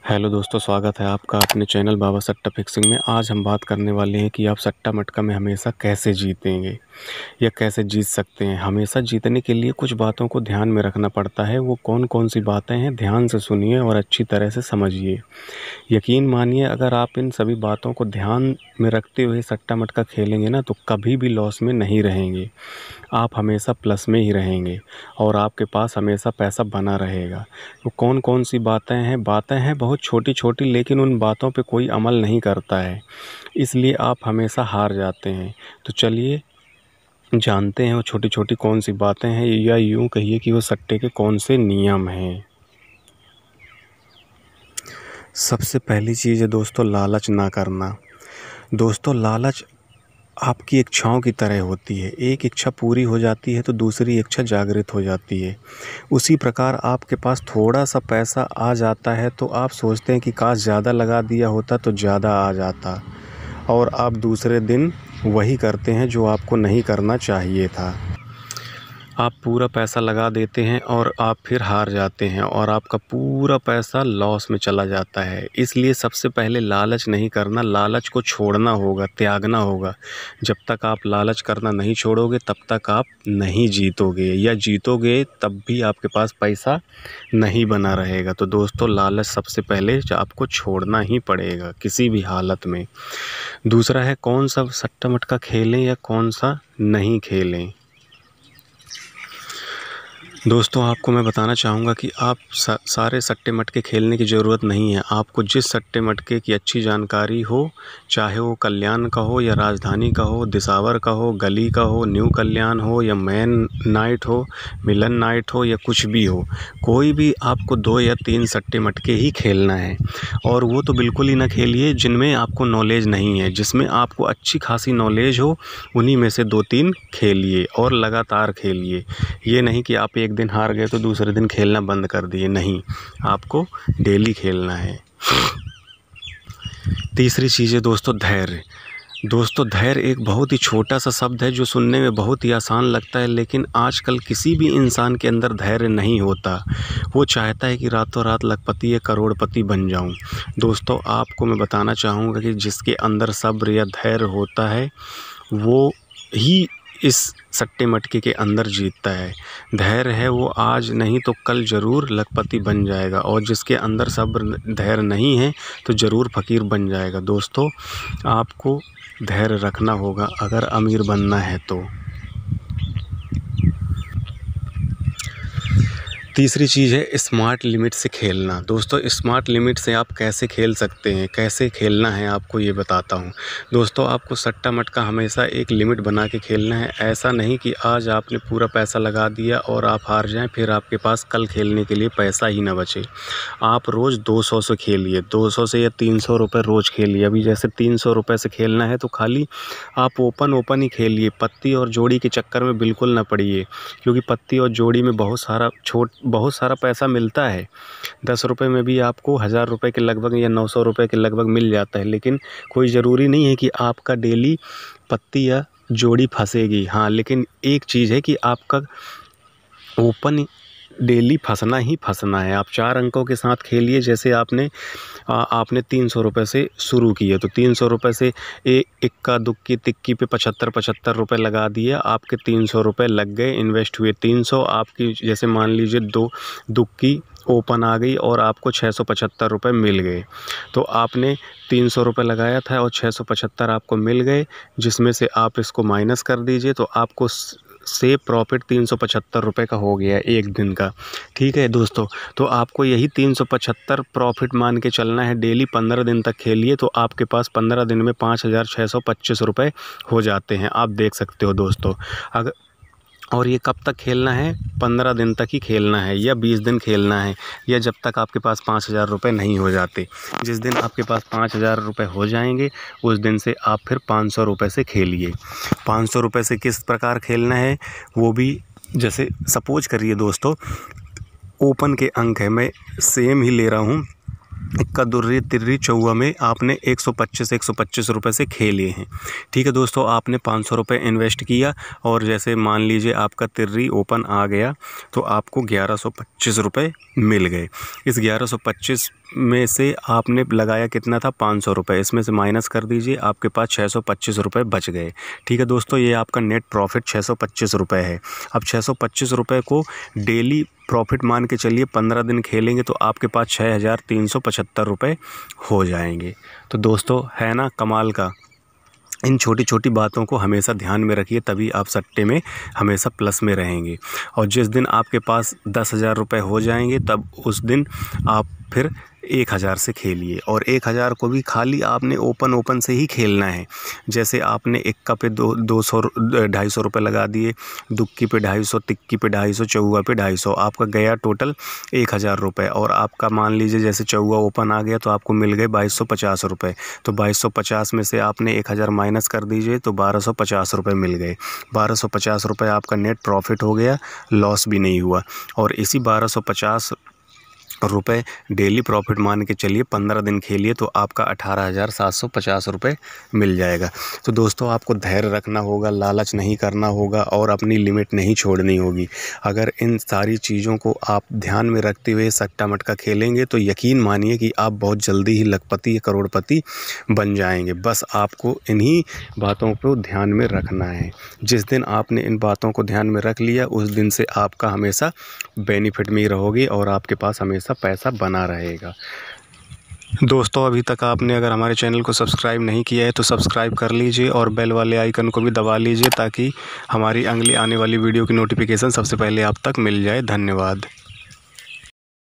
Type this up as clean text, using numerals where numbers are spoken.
Hello दोस्तों, स्वागत है आपका अपने चैनल बाबा सट्टा फिक्सिंग में। आज हम बात करने वाले हैं कि आप सट्टा मटका में हमेशा कैसे जीतेंगे या कैसे जीत सकते हैं। हमेशा जीतने के लिए कुछ बातों को ध्यान में रखना पड़ता है। वो कौन कौन सी बातें हैं, ध्यान से सुनिए और अच्छी तरह से समझिए। यकीन मानिए, अगर आप इन सभी बातों को ध्यान में रखते हुए सट्टा मटका खेलेंगे ना, तो कभी भी लॉस में नहीं रहेंगे। आप हमेशा प्लस में ही रहेंगे और आपके पास हमेशा पैसा बना रहेगा। तो कौन कौन सी बातें हैं बहुत छोटी छोटी, लेकिन उन बातों पे कोई अमल नहीं करता है, इसलिए आप हमेशा हार जाते हैं। तो चलिए जानते हैं वो छोटी छोटी कौन सी बातें हैं, या यूँ कहिए कि वो सट्टे के कौन से नियम हैं। सबसे पहली चीज़ है दोस्तों, लालच ना करना। दोस्तों, लालच आपकी इच्छाओं की तरह होती है। एक इच्छा पूरी हो जाती है तो दूसरी इच्छा जागृत हो जाती है। उसी प्रकार आपके पास थोड़ा सा पैसा आ जाता है तो आप सोचते हैं कि काश ज़्यादा लगा दिया होता तो ज़्यादा आ जाता, और आप दूसरे दिन वही करते हैं जो आपको नहीं करना चाहिए था। आप पूरा पैसा लगा देते हैं और आप फिर हार जाते हैं और आपका पूरा पैसा लॉस में चला जाता है। इसलिए सबसे पहले लालच नहीं करना, लालच को छोड़ना होगा, त्यागना होगा। जब तक आप लालच करना नहीं छोड़ोगे तब तक आप नहीं जीतोगे, या जीतोगे तब भी आपके पास पैसा नहीं बना रहेगा। तो दोस्तों, लालच सबसे पहले आपको छोड़ना ही पड़ेगा किसी भी हालत में। दूसरा है, कौन सा सट्टा मटका खेलें या कौन सा नहीं खेलें। दोस्तों, आपको मैं बताना चाहूँगा कि आप सारे सट्टे मटके खेलने की ज़रूरत नहीं है। आपको जिस सट्टे मटके की अच्छी जानकारी हो, चाहे वो कल्याण का हो या राजधानी का हो, दिसावर का हो, गली का हो, न्यू कल्याण हो या मैन नाइट हो, मिलन नाइट हो या कुछ भी हो, कोई भी आपको 2 या 3 सट्टे मटके ही खेलना है। और वो तो बिल्कुल ही ना खेलिए जिनमें आपको नॉलेज नहीं है। जिसमें आपको अच्छी खासी नॉलेज हो, उन्हीं में से 2-3 खेलिए और लगातार खेलिए। ये नहीं कि आप एक दिन हार गए तो दूसरे दिन खेलना बंद कर दिए, नहीं, आपको डेली खेलना है। तीसरी चीज़ है दोस्तों, धैर्य। दोस्तों, धैर्य एक बहुत ही छोटा सा शब्द है जो सुनने में बहुत ही आसान लगता है, लेकिन आजकल किसी भी इंसान के अंदर धैर्य नहीं होता। वो चाहता है कि रातों रात लखपति या करोड़पति बन जाऊं। दोस्तों, आपको मैं बताना चाहूँगा कि जिसके अंदर सब्र या धैर्य होता है वो ही इस सट्टे मटके के अंदर जीतता है। धैर्य है, वो आज नहीं तो कल ज़रूर लखपति बन जाएगा, और जिसके अंदर सब्र धैर्य नहीं है तो ज़रूर फ़कीर बन जाएगा। दोस्तों, आपको धैर्य रखना होगा अगर अमीर बनना है तो। तीसरी चीज़ है स्मार्ट लिमिट से खेलना। दोस्तों, स्मार्ट लिमिट से आप कैसे खेल सकते हैं, कैसे खेलना है, आपको ये बताता हूँ। दोस्तों, आपको सट्टा मटका हमेशा एक लिमिट बना के खेलना है। ऐसा नहीं कि आज आपने पूरा पैसा लगा दिया और आप हार जाएं, फिर आपके पास कल खेलने के लिए पैसा ही ना बचे। आप रोज़ 200 से खेलिए, 200 से या 300 रुपये रोज़ खेलिए। अभी जैसे 300 रुपये से खेलना है तो खाली आप ओपन ही खेलिए। पत्ती और जोड़ी के चक्कर में बिल्कुल ना पड़िए, क्योंकि पत्ती और जोड़ी में बहुत सारा पैसा मिलता है। 10 रुपये में भी आपको 1000 रुपये के लगभग या 900 रुपये के लगभग मिल जाता है। लेकिन कोई ज़रूरी नहीं है कि आपका डेली पत्ती या जोड़ी फंसेगी। हाँ, लेकिन एक चीज़ है कि आपका ओपन डेली फंसना ही फंसना है। आप 4 अंकों के साथ खेलिए। जैसे आपने 300 रुपये से शुरू किए तो 300 रुपये से इक्का दुक्की तिक्की पे 75 रुपये लगा दिए, आपके 300 रुपये लग गए, इन्वेस्ट हुए 300। आपकी जैसे मान लीजिए 2 दुक्की ओपन आ गई और आपको 675 रुपये मिल गए। तो आपने 300 रुपये लगाया था और 675 आपको मिल गए, जिसमें से आप इसको माइनस कर दीजिए तो आपको से प्रॉफिट 375 रुपये का हो गया एक दिन का। ठीक है दोस्तों, तो आपको यही 375 प्रॉफिट मान के चलना है। डेली 15 दिन तक खेलिए तो आपके पास 15 दिन में 5625 रुपये हो जाते हैं। आप देख सकते हो दोस्तों। और ये कब तक खेलना है? 15 दिन तक ही खेलना है, या 20 दिन खेलना है, या जब तक आपके पास 5000 रुपये नहीं हो जाते। जिस दिन आपके पास 5000 रुपये हो जाएंगे उस दिन से आप फिर 500 रुपये से खेलिए। 500 रुपये से किस प्रकार खेलना है वो भी, जैसे सपोज करिए दोस्तों, ओपन के अंक है, मैं सेम ही ले रहा हूँ इक्का दुर्री तिर्री चौवा में आपने 125 रुपये से खेले हैं। ठीक है दोस्तों, आपने 500 रुपये इन्वेस्ट किया और जैसे मान लीजिए आपका तिर्री ओपन आ गया तो आपको 1125 रुपये मिल गए। इस 1125 में से आपने लगाया कितना था, 500 रुपये, इसमें से माइनस कर दीजिए, आपके पास 625 रुपये बच गए। ठीक है दोस्तों, ये आपका नेट प्रॉफिट 625 रुपये है। अब 625 रुपये को डेली प्रॉफिट मान के चलिए, 15 दिन खेलेंगे तो आपके पास 6375 रुपये हो जाएंगे। तो दोस्तों है ना कमाल का। इन छोटी छोटी बातों को हमेशा ध्यान में रखिए, तभी आप सट्टे में हमेशा प्लस में रहेंगे। और जिस दिन आपके पास 10,000 रुपये हो जाएंगे तब उस दिन आप फिर 1000 से खेलिए। और 1000 को भी खाली आपने ओपन से ही खेलना है। जैसे आपने इक्का पे 250 रुपये लगा दिए, दुक्की पे 250, तिक्की पे 250, चौवा पे 250, आपका गया टोटल 1000 रुपये। और आपका मान लीजिए जैसे चौवा ओपन आ गया तो आपको मिल गए 2250 रुपये। तो 2250 में से आपने 1000 माइनस कर दीजिए तो 1250 रुपये मिल गए। 1250 रुपये आपका नेट प्रॉफिट हो गया, लॉस भी नहीं हुआ। और इसी 1250 रुपये डेली प्रॉफिट मान के चलिए, 15 दिन खेलिए तो आपका 18,750 रुपये मिल जाएगा। तो दोस्तों आपको धैर्य रखना होगा, लालच नहीं करना होगा और अपनी लिमिट नहीं छोड़नी होगी। अगर इन सारी चीज़ों को आप ध्यान में रखते हुए सट्टा मटका खेलेंगे तो यकीन मानिए कि आप बहुत जल्दी ही लखपति या करोड़पति बन जाएंगे। बस आपको इन्हीं बातों को ध्यान में रखना है। जिस दिन आपने इन बातों को ध्यान में रख लिया उस दिन से आपका हमेशा बेनिफिट में ही रहोगे और आपके पास हमेशा पैसा बना रहेगा। दोस्तों अभी तक आपने अगर हमारे चैनल को सब्सक्राइब नहीं किया है तो सब्सक्राइब कर लीजिए और बेल वाले आइकन को भी दबा लीजिए ताकि हमारी अगली आने वाली वीडियो की नोटिफिकेशन सबसे पहले आप तक मिल जाए। धन्यवाद।